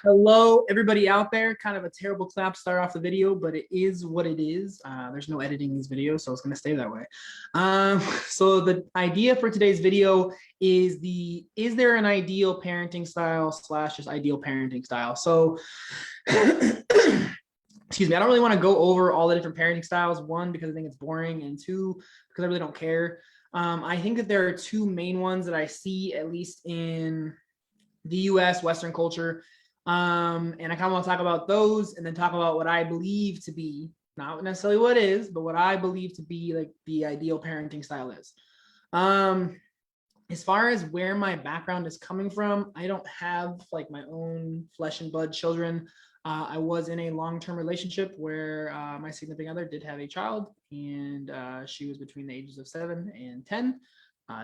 Hello, everybody out there. Kind of a terrible clap to start off the video, but it is what it is. There's no editing these videos, so it's going to stay that way. So the idea for today's video is is there an ideal parenting style / just ideal parenting style? So, excuse me, I don't really want to go over all the different parenting styles. One, because I think it's boring, and two, because I really don't care. I think that there are two main ones that I see, at least in the US, Western culture. And I kind of want to talk about those and then talk about what I believe to be, not necessarily what is, but what I believe to be like the ideal parenting style is. As far as where my background is coming from, I don't have like my own flesh and blood children. I was in a long-term relationship where my significant other did have a child, and she was between the ages of 7 and 10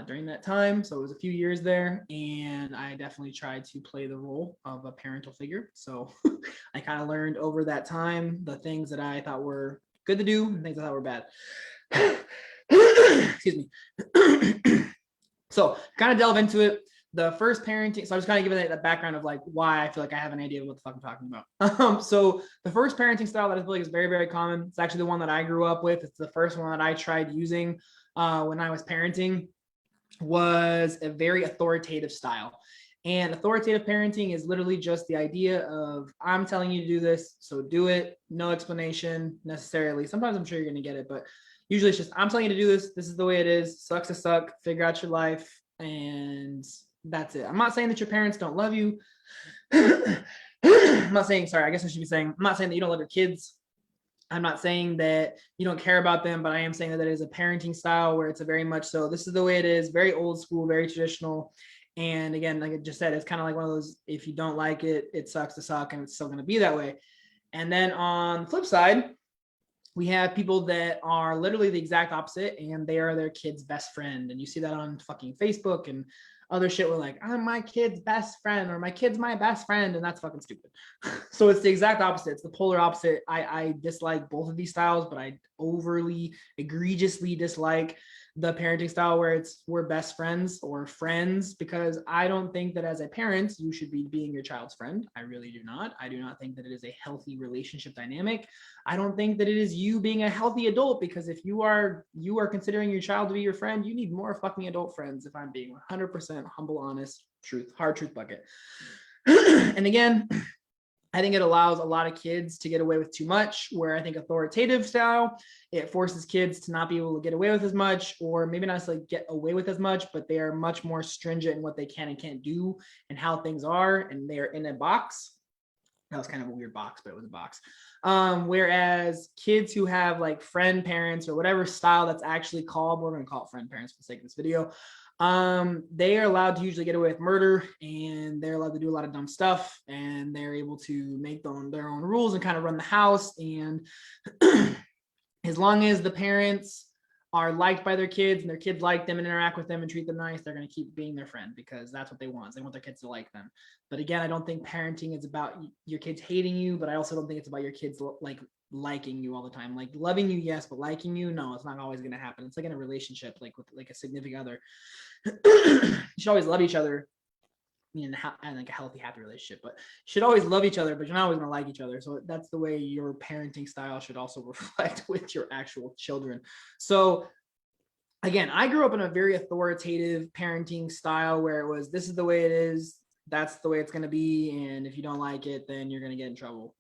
during that time. So it was a few years there, and I definitely tried to play the role of a parental figure. So I kind of learned over that time the things that I thought were good to do and things I thought were bad. Excuse me. So kind of delve into it. The first parenting, so I was kind of giving that background of like why I feel like I have an idea of what the fuck I'm talking about. So the first parenting style that I feel like is very, very common. It's actually the one that I grew up with. It's the first one that I tried using when I was parenting. Was a very authoritative style. And authoritative parenting is literally just the idea of I'm telling you to do this, so do it. No explanation necessarily. Sometimes I'm sure you're going to get it, but usually it's just I'm telling you to do this. This is the way it is. Sucks to suck. Figure out your life, and that's it. I'm not saying that your parents don't love you. I'm not saying, sorry, I guess I should be saying, I'm not saying that you don't love your kids. I'm not saying that you don't care about them, but I am saying that it is a parenting style where it's a very much so this is the way it is, very old school, very traditional. And again, like I just said, it's kind of like one of those, if you don't like it, it sucks to suck, and it's still going to be that way. And then on the flip side, we have people that are literally the exact opposite, and they are their kid's best friend. And you see that on fucking Facebook and other shit where like, I'm my kid's best friend, or my kid's my best friend, and that's fucking stupid. So it's the exact opposite. It's the polar opposite. I dislike both of these styles, but I overly, egregiously dislike the parenting style where we're best friends or friends, because I don't think that as a parent, you should be being your child's friend. I really do not. I do not think that it is a healthy relationship dynamic. I don't think that it is you being a healthy adult, because if you are considering your child to be your friend, you need more fucking adult friends, if I'm being 100% humble, honest, hard truth bucket. And again, I think it allows a lot of kids to get away with too much, where I think authoritative style, it forces kids to not be able to get away with as much, or maybe not necessarily get away with as much, but they are much more stringent in what they can and can't do and how things are, and they're in a box. That was kind of a weird box, but it was a box. Whereas kids who have like friend parents or whatever style that's actually called, we're going to call it friend parents for the sake of this video, they are allowed to usually get away with murder, and they're allowed to do a lot of dumb stuff, and they're able to make their own rules and kind of run the house. And as long as the parents are liked by their kids and their kids like them and interact with them and treat them nice, they're going to keep being their friend, because that's what they want. They want their kids to like them. But again, I don't think parenting is about your kids hating you, but I also don't think it's about your kids like liking you all the time. Like loving you, yes, but liking you, no, it's not always going to happen. It's like in a relationship, like with like a significant other. You should always love each other, and like a healthy, happy relationship, but you should always love each other, but you're not always going to like each other. So that's the way your parenting style should also reflect with your actual children. So again, I grew up in a very authoritative parenting style where it was, this is the way it is, that's the way it's going to be, and if you don't like it, then you're going to get in trouble.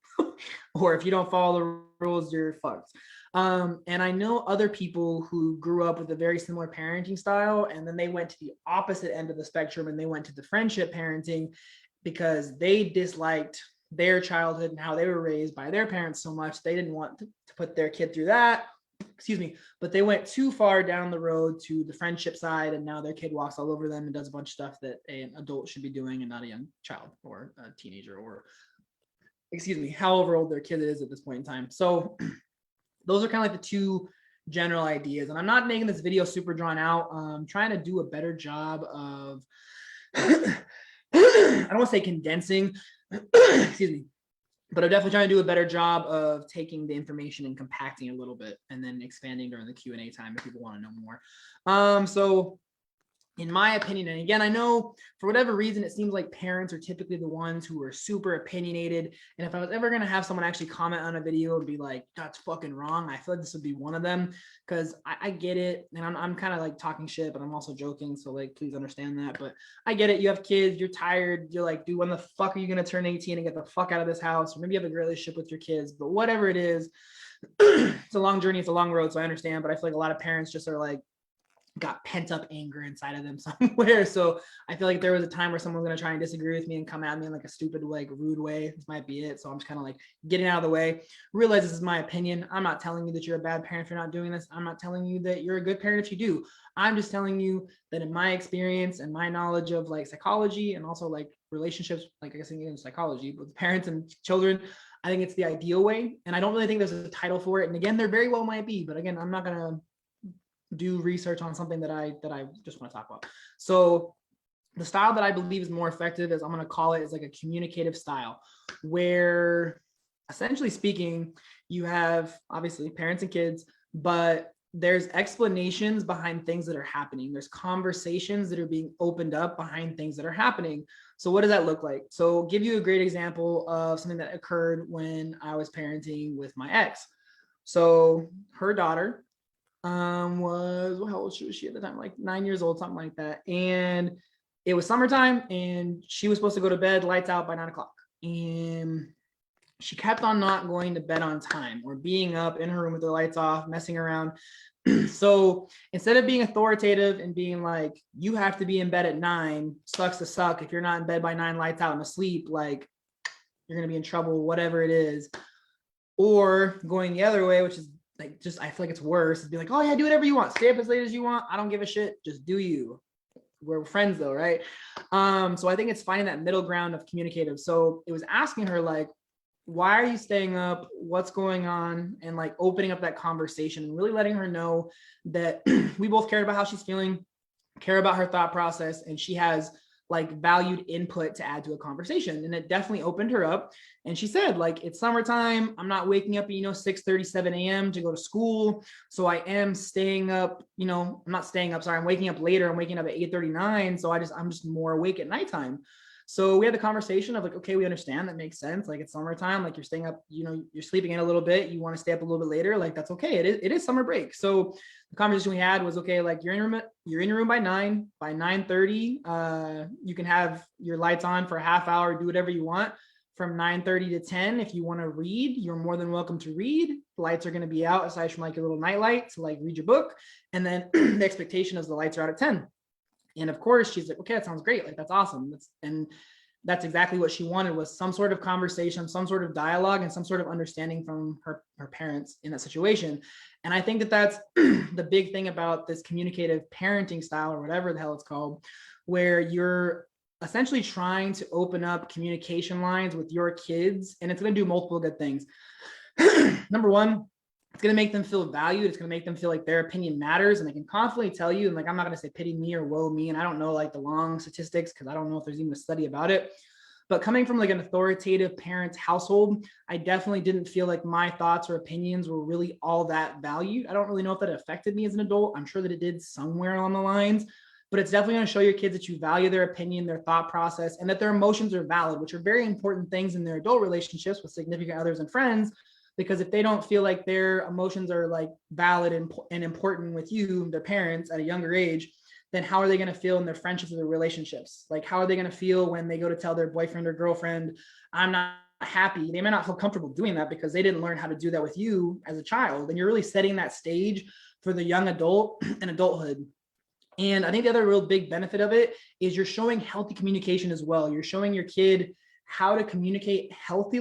Or if you don't follow the rules, you're fucked. And I know other people who grew up with a very similar parenting style, and then they went to the opposite end of the spectrum, and they went to the friendship parenting because they disliked their childhood and how they were raised by their parents so much they didn't want to put their kid through that. Excuse me, but they went too far down the road to the friendship side, and now their kid walks all over them and does a bunch of stuff that an adult should be doing and not a young child or a teenager, or excuse me, however old their kid is at this point in time. So those are kind of like the two general ideas. And I'm not making this video super drawn out. I'm trying to do a better job of, I don't want to say condensing, excuse me, but I'm definitely trying to do a better job of taking the information and compacting it a little bit, and then expanding during the Q&A time if people want to know more. So in my opinion, and again, I know for whatever reason, it seems like parents are typically the ones who are super opinionated. And if I was ever going to have someone actually comment on a video and be like, that's fucking wrong, I feel like this would be one of them, because I get it. And I'm kind of like talking shit, but I'm also joking. So like, please understand that. But I get it. You have kids, you're tired. You're like, dude, when the fuck are you going to turn 18 and get the fuck out of this house? Or maybe you have a great relationship with your kids, but whatever it is, it's a long journey. It's a long road. So I understand, but I feel like a lot of parents just are like, got pent up anger inside of them somewhere. So I feel like there was a time where someone was going to try and disagree with me and come at me in like a stupid, like rude way. This might be it. So I'm just kind of like getting out of the way. Realize this is my opinion. I'm not telling you that you're a bad parent if you're not doing this. I'm not telling you that you're a good parent if you do. I'm just telling you that in my experience and my knowledge of like psychology and also like relationships, like I guess in psychology with parents and children, I think it's the ideal way. And I don't really think there's a title for it. And again, there very well might be, but again, I'm not going to do research on something that I just want to talk about. So the style that I believe is more effective is, I'm going to call it, is like a communicative style, where essentially speaking, you have obviously parents and kids, but there's explanations behind things that are happening. There's conversations that are being opened up behind things that are happening. So what does that look like? So I'll give you a great example of something that occurred when I was parenting with my ex. So her daughter was, how old was she at the time? Like 9 years old, something like that. And it was summertime and she was supposed to go to bed, lights out by 9 o'clock. And she kept on not going to bed on time or being up in her room with the lights off, messing around. So instead of being authoritative and being like, you have to be in bed at 9, sucks to suck. If you're not in bed by 9, lights out and asleep, like you're going to be in trouble, whatever it is. Or going the other way, which is like, just, I feel like it's worse, is be like, oh yeah, do whatever you want, stay up as late as you want, I don't give a shit, just do you. We're friends though, right? So I think it's finding that middle ground of communicative. So it was asking her like, why are you staying up, what's going on, and like opening up that conversation and really letting her know that we both cared about how she's feeling, care about her thought process, and she has like valued input to add to a conversation. And it definitely opened her up. And she said, like, it's summertime, I'm not waking up at 6:37 a.m. to go to school, so I am staying up, I'm not staying up, sorry, I'm waking up later, I'm waking up at 8:39, so I'm just more awake at nighttime. So we had the conversation of like, okay, we understand, that makes sense, like it's summertime, like you're staying up, you're sleeping in a little bit, you want to stay up a little bit later, like that's okay, it is summer break. So the conversation we had was, okay, like you're in your room by 9, by 9:30 you can have your lights on for a half hour, do whatever you want. From 9:30 to 10, if you want to read, you're more than welcome to read. The lights are going to be out aside from like your little night light to like read your book. And then the expectation is the lights are out at 10. And of course she's like, okay, that sounds great, like that's awesome. And that's exactly what she wanted, was some sort of conversation, some sort of dialogue, and some sort of understanding from her parents in that situation. And I think that that's the big thing about this communicative parenting style, or whatever the hell it's called, where you're essentially trying to open up communication lines with your kids, and it's going to do multiple good things. Number one, it's going to make them feel valued. It's going to make them feel like their opinion matters, and they can confidently tell you, and like, I'm not going to say pity me or woe me, and I don't know like the long statistics because I don't know if there's even a study about it, but coming from like an authoritative parent's household, I definitely didn't feel like my thoughts or opinions were really all that valued. I don't really know if that affected me as an adult. I'm sure that it did somewhere along the lines, but it's definitely going to show your kids that you value their opinion, their thought process, and that their emotions are valid, which are very important things in their adult relationships with significant others and friends. Because if they don't feel like their emotions are like valid and important with you, their parents, at a younger age, then how are they going to feel in their friendships or their relationships? Like, how are they going to feel when they go to tell their boyfriend or girlfriend, I'm not happy? They may not feel comfortable doing that because they didn't learn how to do that with you as a child. And you're really setting that stage for the young adult and adulthood. And I think the other real big benefit of it is you're showing healthy communication as well. You're showing your kid how to communicate healthy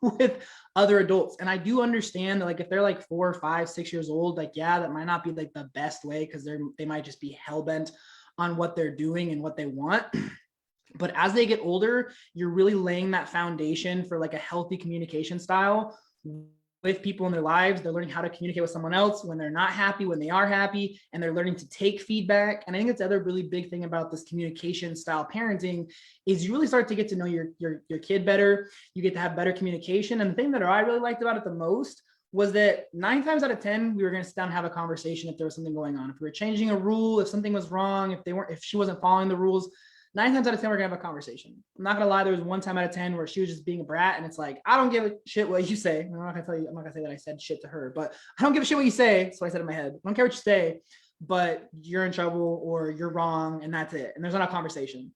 with other adults. And I do understand that like if they're like 4, 5, 6 years old, like, yeah, that might not be like the best way, because they might just be hell-bent on what they're doing and what they want. But as they get older, you're really laying that foundation for like a healthy communication style with people in their lives. They're learning how to communicate with someone else when they're not happy, when they are happy, and they're learning to take feedback. And I think it's the other really big thing about this communication style parenting is you really start to get to know your kid better. You get to have better communication. And the thing that I really liked about it the most was that 9 times out of 10, we were going to sit down and have a conversation if there was something going on. If we were changing a rule, if something was wrong, if she wasn't following the rules, 9 times out of 10, we're going to have a conversation. I'm not going to lie. There was 1 time out of 10 where she was just being a brat. And it's like, I don't give a shit what you say. I'm not going to say that I said shit to her, but I don't give a shit what you say. So I said in my head, I don't care what you say, but you're in trouble or you're wrong. And that's it. And there's not a conversation.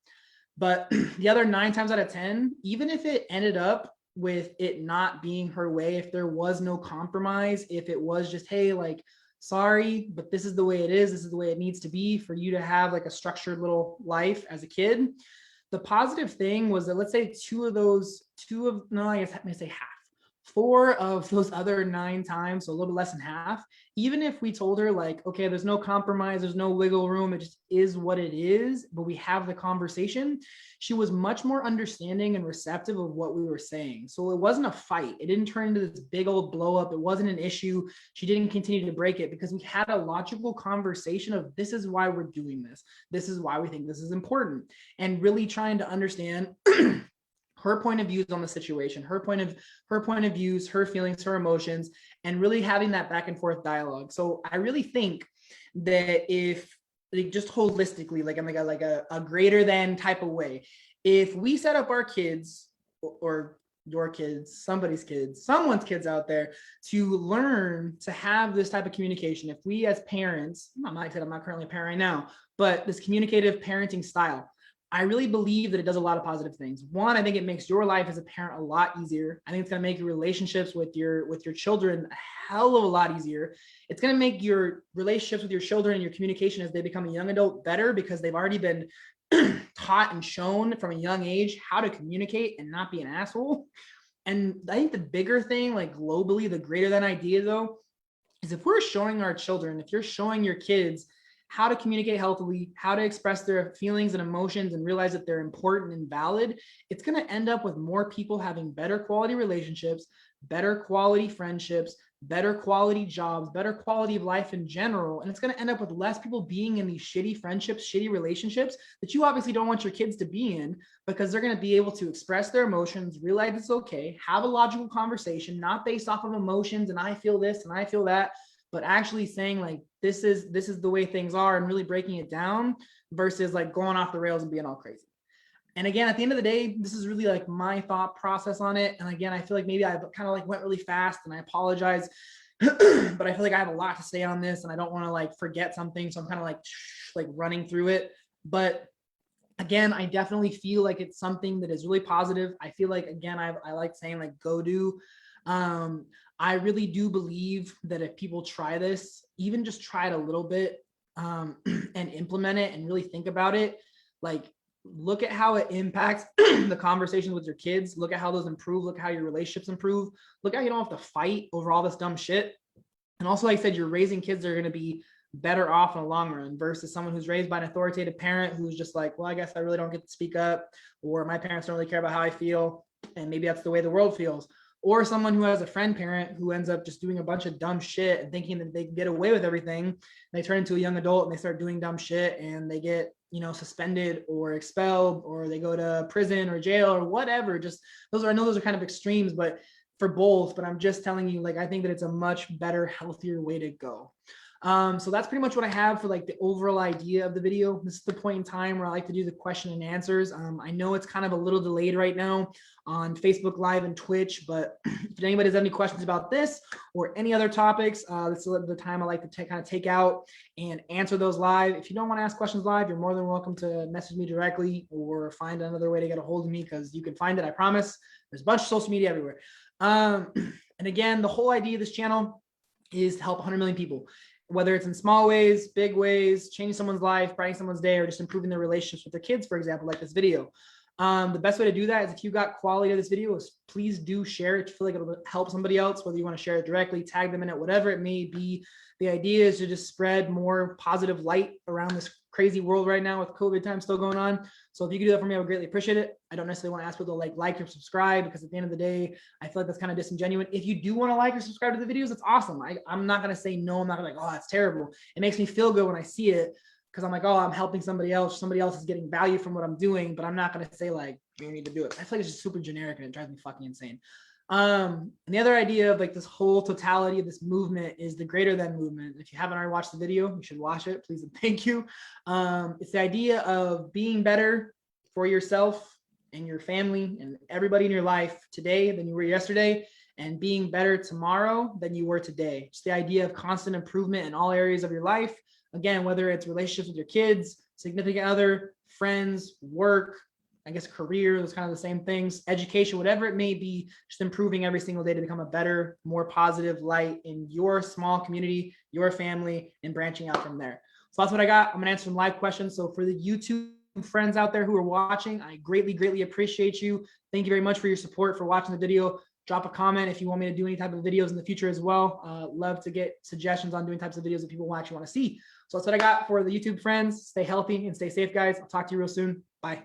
But the other 9 times out of 10, even if it ended up with it not being her way, if there was no compromise, if it was just, hey, like, sorry, but this is the way it is, this is the way it needs to be for you to have like a structured little life as a kid. The positive thing was that, let's say I guess let me say half. 4 of those other 9 times, so a little less than half, even if we told her like, okay, there's no compromise, there's no wiggle room, it just is what it is, but we have the conversation, she was much more understanding and receptive of what we were saying. So it wasn't a fight. It didn't turn into this big old blow up. It wasn't an issue. She didn't continue to break it because we had a logical conversation of, this is why we're doing this. This is why we think this is important. And really trying to understand her point of views on the situation, her point of views, her feelings, her emotions, and really having that back and forth dialogue. So I really think that if, like, just holistically, like in like a greater than type of way, if we set up our kids or your kids, someone's kids out there to learn to have this type of communication, if we as parents, I'm not currently a parent right now, but this communicative parenting style, I really believe that it does a lot of positive things. One, I think it makes your life as a parent a lot easier. I think it's going to make your relationships with your children a hell of a lot easier. It's going to make your relationships with your children and your communication as they become a young adult better, because they've already been taught and shown from a young age how to communicate and not be an asshole. And I think the bigger thing, like globally, the greater than idea though, is if we're showing our children, if you're showing your kids how to communicate healthily, how to express their feelings and emotions and realize that they're important and valid, it's going to end up with more people having better quality relationships, better quality friendships, better quality jobs, better quality of life in general. And it's going to end up with less people being in these shitty friendships, shitty relationships that you obviously don't want your kids to be in, because they're going to be able to express their emotions, realize it's okay, have a logical conversation, not based off of emotions and I feel this and I feel that, but actually saying like, this is the way things are, and really breaking it down versus like going off the rails and being all crazy. And again, at the end of the day, this is really like my thought process on it. And again, I feel like maybe I kind of like went really fast, and I apologize, but I feel like I have a lot to say on this and I don't want to like forget something. So I'm kind of like running through it. But again, I definitely feel like it's something that is really positive. I feel like, again, I like saying like, go do. I really do believe that if people try this, even just try it a little bit, and implement it and really think about it, like look at how it impacts the conversations with your kids. Look at how those improve. Look at how your relationships improve. Look how you don't have to fight over all this dumb shit. And also, like I said, you're raising kids that are going to be better off in the long run versus someone who's raised by an authoritative parent who's just like, well, I guess I really don't get to speak up, or my parents don't really care about how I feel, and maybe that's the way the world feels. Or someone who has a friend parent who ends up just doing a bunch of dumb shit and thinking that they can get away with everything. They turn into a young adult and they start doing dumb shit and they get, suspended or expelled, or they go to prison or jail or whatever. Just I know those are kind of extremes, but for both, but I'm just telling you, like, I think that it's a much better, healthier way to go. So that's pretty much what I have for like the overall idea of the video. This is the point in time where I like to do the question and answers. I know it's kind of a little delayed right now on Facebook Live and Twitch, but if anybody has any questions about this or any other topics, this is the time I like to kind of take out and answer those live. If you don't want to ask questions live, you're more than welcome to message me directly or find another way to get a hold of me, because you can find it, I promise. There's a bunch of social media everywhere. And again, the whole idea of this channel is to help 100 million people, whether it's in small ways, big ways, changing someone's life, brightening someone's day, or just improving their relationships with their kids, for example, like this video. The best way to do that is, if you got quality of this video, is please do share it. If you feel like it'll help somebody else, whether you want to share it directly, tag them in it, whatever it may be. The idea is to just spread more positive light around this crazy world right now with COVID time still going on. So if you could do that for me, I would greatly appreciate it. I don't necessarily want to ask people to like or subscribe, because at the end of the day, I feel like that's kind of disingenuous. If you do want to like or subscribe to the videos, it's awesome. I'm not going to say no. I'm not gonna be like, oh, that's terrible. It makes me feel good when I see it, because I'm like, oh, I'm helping somebody else. Somebody else is getting value from what I'm doing, but I'm not going to say like, you need to do it. I feel like it's just super generic and it drives me fucking insane. And the other idea of like this whole totality of this movement is the greater than movement. If you haven't already watched the video, you should watch it, please and thank you. It's the idea of being better for yourself and your family and everybody in your life today than you were yesterday, and being better tomorrow than you were today. It's the idea of constant improvement in all areas of your life. Again, whether it's relationships with your kids, significant other, friends, work, I guess career, those kind of the same things, education, whatever it may be, just improving every single day to become a better, more positive light in your small community, your family, and branching out from there. So that's what I got. I'm gonna answer some live questions. So for the YouTube friends out there who are watching, I greatly, greatly appreciate you. Thank you very much for your support, for watching the video. Drop a comment if you want me to do any type of videos in the future as well. Love to get suggestions on doing types of videos that people actually want to see. So that's what I got for the YouTube friends. Stay healthy and stay safe, guys. I'll talk to you real soon. Bye.